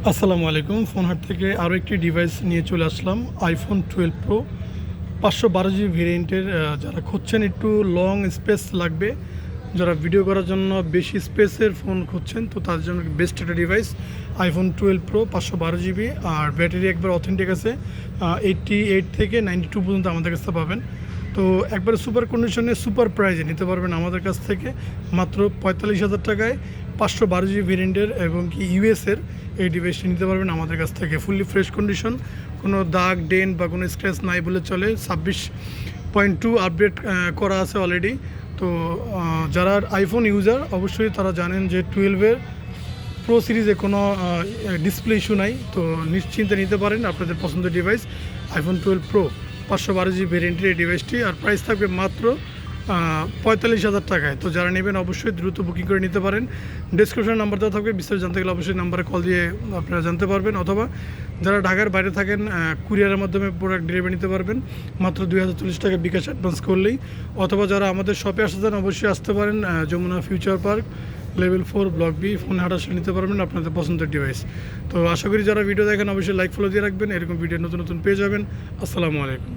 আসসালামু আলাইকুম। ফোনহাট থেকে আরও একটি ডিভাইস নিয়ে চলে আসলাম, আইফোন 12 প্রো 512 জিবি ভেরিয়েন্টের। যারা খুঁজছেন একটু লং স্পেস লাগবে, যারা ভিডিও করার জন্য বেশি স্পেসের ফোন খুঁজছেন, তো তাদের জন্য বেস্ট একটা ডিভাইস আইফোন 12 প্রো 512 জিবি। আর ব্যাটারি একবার অথেন্টিক আছে, 88 থেকে 92 পর্যন্ত আমাদের কাছে পাবেন। তো একবারে সুপার কন্ডিশনে সুপার প্রাইজে নিতে পারবেন আমাদের কাছ থেকে মাত্র 45,000 টাকায় 512 জিবি ভেরিয়েন্টের এবং কি ইউএসের এই ডিভাইসটি নিতে পারবেন আমাদের কাছ থেকে। ফুললি ফ্রেশ কন্ডিশন, কোনো দাগ ডেন্ট বা কোনো স্ক্র্যাচ নাই বলে চলে। 26.2 আপডেট করা আছে অলরেডি। তো যারা আইফোন ইউজার অবশ্যই তারা জানেন যে 12-এর প্রো সিরিজে কোনো ডিসপ্লে ইস্যু নাই। তো নিশ্চিন্তে নিতে পারেন আপনাদের পছন্দের ডিভাইস আইফোন 12 প্রো 512 জিবি ভেরিয়েন্টের এই ডিভাইসটি। আর প্রাইস থাকবে মাত্র 45,000 টাকায়। তো যারা নেবেন অবশ্যই দ্রুত বুকিং করে নিতে পারেন। ডেসক্রিপশন নাম্বার দেওয়া থাকবে, বিস্তারিত জানতে গেলে অবশ্যই নাম্বারে কল দিয়ে আপনারা জানতে পারবেন। অথবা যারা ঢাকার বাইরে থাকেন কুরিয়ারের মাধ্যমে প্রোডাক্ট ডেলিভারি নিতে পারবেন মাত্র 2,040 টাকা বিকাশ অ্যাডভান্স করলেই। অথবা যারা আমাদের শপে আসতে চান অবশ্যই আসতে পারেন, Jamuna future park level 4 block B, ফোনে হাঁটা নিতে পারবেন আপনাদের পছন্দের ডিভাইস। তো আশা করি যারা ভিডিও দেখেন অবশ্যই লাইক ফলো দিয়ে রাখবেন, এরকম ভিডিও নতুন নতুন পেয়ে যাবেন। আসসালামু আলাইকুম।